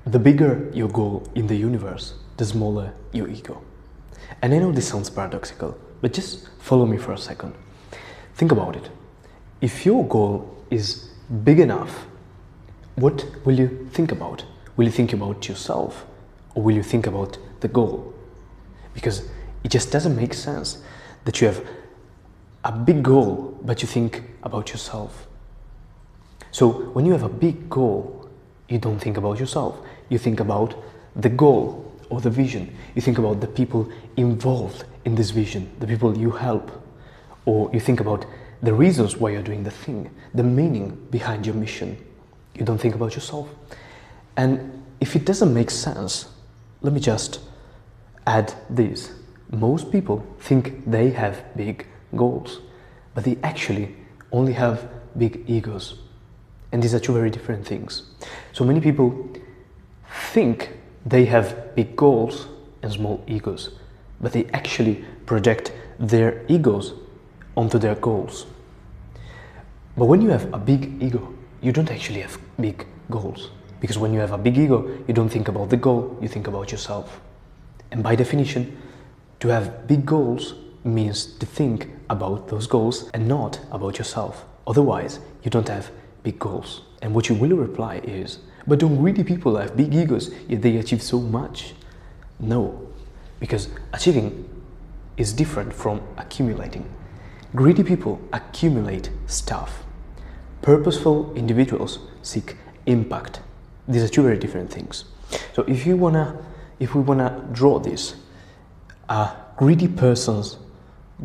The bigger your goal in the universe, the smaller your ego. And I know this sounds paradoxical, but just follow me for a second. Think about it. If your goal is big enough, what will you think about? Will you think about yourself, or will you think about the goal? Because it just doesn't make sense that you have a big goal, but you think about yourself. So when you have a big goal, you don't think about yourself. You think about the goal or the vision. You think about the people involved in this vision, the people you help. Or you think about the reasons why you're doing the thing, the meaning behind your mission. You don't think about yourself. And if it doesn't make sense, let me just add this. Most people think they have big goals, but they actually only have big egos. And these are two very different things. So many people think they have big goals and small egos, but they actually project their egos onto their goals. But when you have a big ego, you don't actually have big goals. Because when you have a big ego, you don't think about the goal, you think about yourself. And by definition, to have big goals means to think about those goals and not about yourself. Otherwise, you don't have big goals. And what you will reply is, but don't greedy people have big egos, yet they achieve so much? No, because achieving is different from accumulating. Greedy people accumulate stuff. Purposeful individuals seek impact. These are two very different things. So if we wanna draw this, a greedy person's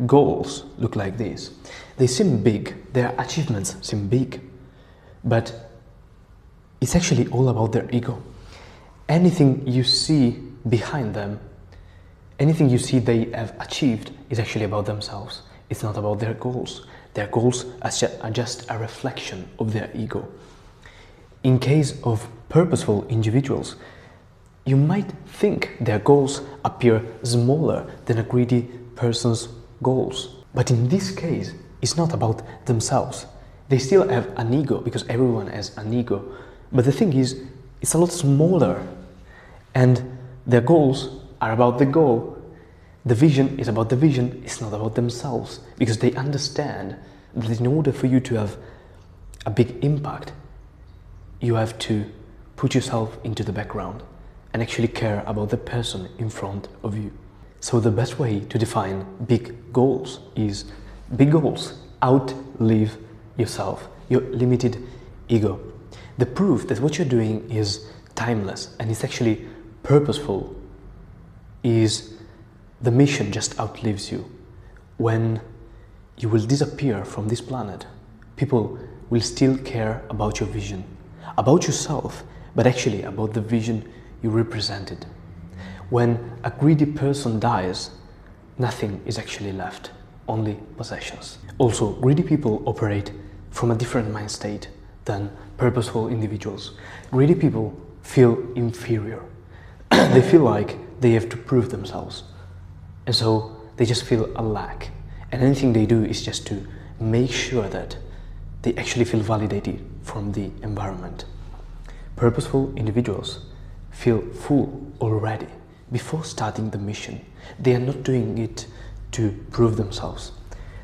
goals look like this. They seem big, their achievements seem big, but it's actually all about their ego. Anything you see behind them, anything you see they have achieved is actually about themselves. It's not about their goals. Their goals are just a reflection of their ego. In case of purposeful individuals, you might think their goals appear smaller than a greedy person's goals. But in this case, it's not about themselves. They still have an ego, because everyone has an ego. But the thing is, it's a lot smaller. And their goals are about the goal. The vision is about the vision, it's not about themselves. Because they understand that in order for you to have a big impact, you have to put yourself into the background and actually care about the person in front of you. So the best way to define big goals is big goals outlive yourself, your limited ego. The proof that what you're doing is timeless and it's actually purposeful is the mission just outlives you. When you will disappear from this planet, people will still care about your vision, about yourself, but actually about the vision you represented. When a greedy person dies, nothing is actually left, only possessions. Also, greedy people operate from a different mind state than purposeful individuals. Greedy people feel inferior. They feel like they have to prove themselves. And so they just feel a lack. And anything they do is just to make sure that they actually feel validated from the environment. Purposeful individuals feel full already before starting the mission. They are not doing it to prove themselves.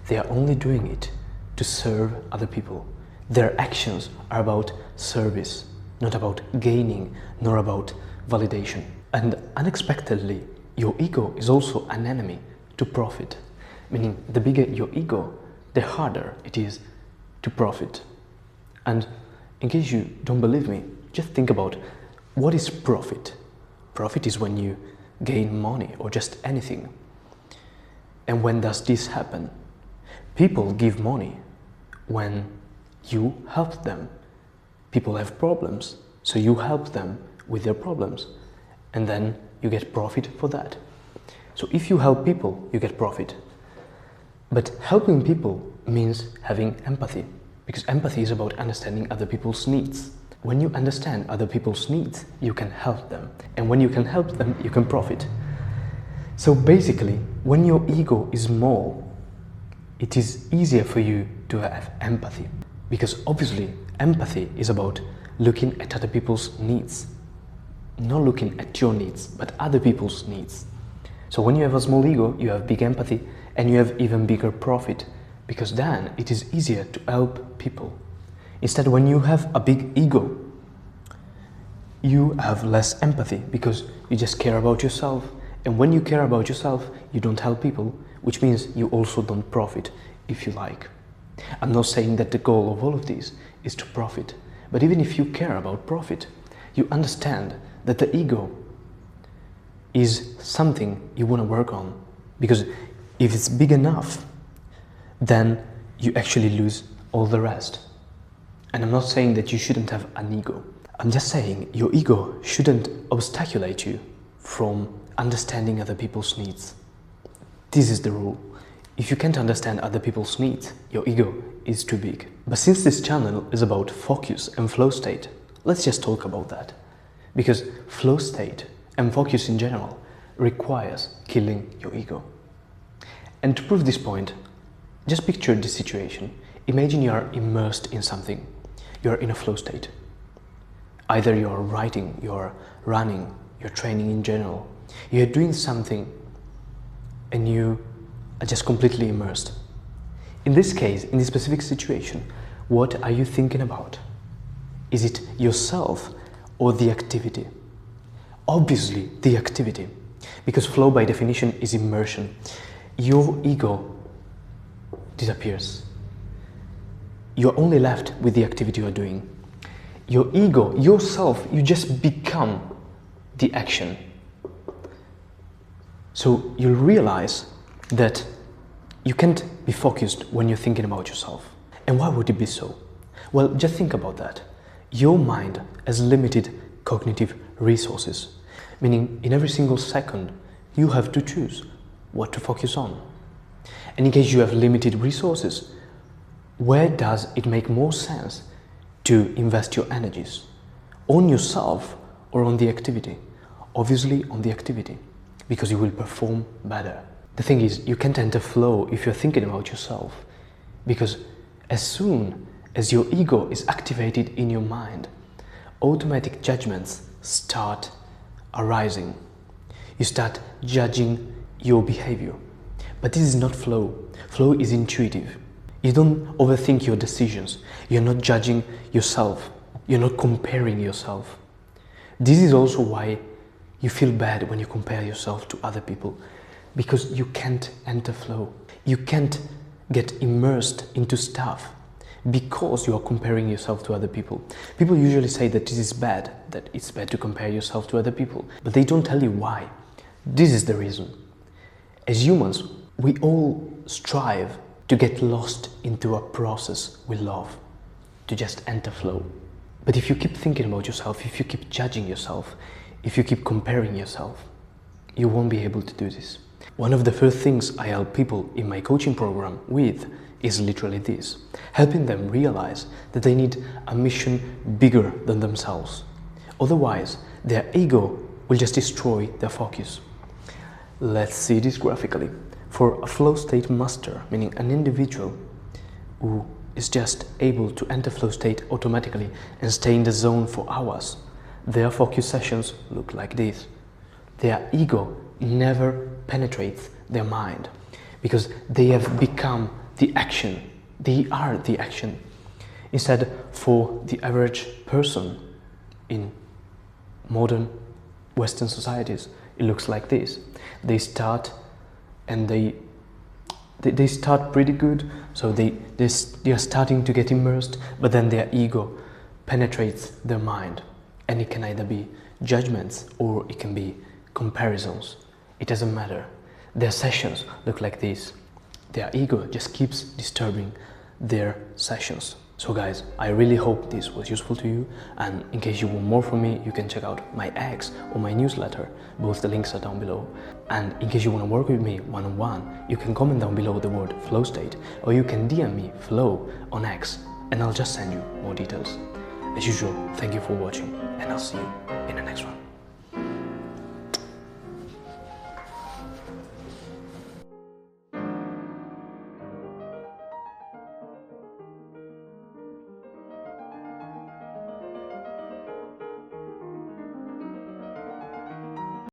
They are only doing it to serve other people. Their actions are about service, not about gaining, nor about validation. And unexpectedly, your ego is also an enemy to profit. Meaning, the bigger your ego, the harder it is to profit. And in case you don't believe me, just think about what is profit. Profit is when you gain money or just anything. And when does this happen? People give money when you help them. People have problems, so you help them with their problems, and then you get profit for that. So if you help people, you get profit. But helping people means having empathy, because empathy is about understanding other people's needs. When you understand other people's needs, you can help them. And when you can help them, you can profit. So basically, when your ego is small, it is easier for you to have empathy. Because obviously, empathy is about looking at other people's needs, not looking at your needs, but other people's needs. So when you have a small ego, you have big empathy and you have even bigger profit, because then it is easier to help people. Instead, when you have a big ego, you have less empathy because you just care about yourself. And when you care about yourself, you don't help people, which means you also don't profit, if you like. I'm not saying that the goal of all of these is to profit, but even if you care about profit, you understand that the ego is something you want to work on, because if it's big enough, then you actually lose all the rest. And I'm not saying that you shouldn't have an ego. I'm just saying your ego shouldn't obstaculate you from understanding other people's needs. This is the rule. If you can't understand other people's needs, your ego is too big. But since this channel is about focus and flow state, let's just talk about that. Because flow state and focus in general requires killing your ego. And to prove this point, just picture this situation. Imagine you are immersed in something. You are in a flow state. Either you are writing, you are running, you're training in general. You're doing something and you are just completely immersed. In this case, in this specific situation, what are you thinking about? Is it yourself or the activity? Obviously, the activity, because flow by definition is immersion. Your ego disappears. You're only left with the activity you're doing. Your ego, yourself, you just become the action. So you'll realize that you can't be focused when you're thinking about yourself. And why would it be so? Well, just think about that. Your mind has limited cognitive resources, meaning in every single second, you have to choose what to focus on. And in case you have limited resources, where does it make more sense to invest your energies? On yourself or on the activity? Obviously on the activity, because you will perform better. The thing is, you can't enter flow if you're thinking about yourself, because as soon as your ego is activated in your mind, automatic judgments start arising. You start judging your behavior. But this is not flow. Flow is intuitive. You don't overthink your decisions. You're not judging yourself. You're not comparing yourself. This is also why you feel bad when you compare yourself to other people, because you can't enter flow. You can't get immersed into stuff because you are comparing yourself to other people. People usually say that this is bad, that it's bad to compare yourself to other people, but they don't tell you why. This is the reason. As humans, we all strive to get lost into a process we love, to just enter flow. But if you keep thinking about yourself, if you keep judging yourself, if you keep comparing yourself, you won't be able to do this. One of the first things I help people in my coaching program with is literally this, helping them realize that they need a mission bigger than themselves. Otherwise, their ego will just destroy their focus. Let's see this graphically. For a flow state master, meaning an individual who is just able to enter flow state automatically and stay in the zone for hours, their focus sessions look like this. Their ego never penetrates their mind because they have become the action. They are the action. Instead, for the average person in modern Western societies, it looks like this. They start and they start pretty good, so they are starting to get immersed, but then their ego penetrates their mind, and it can either be judgments or it can be comparisons. It doesn't matter. Their sessions look like this. Their ego just keeps disturbing their sessions. So guys, I really hope this was useful to you, and in case you want more from me, you can check out my X or my newsletter. Both the links are down below. And in case you want to work with me one-on-one, you can comment down below the word flow state, or you can DM me flow on X, and I'll just send you more details. As usual, thank you for watching, and I'll see you in the next one.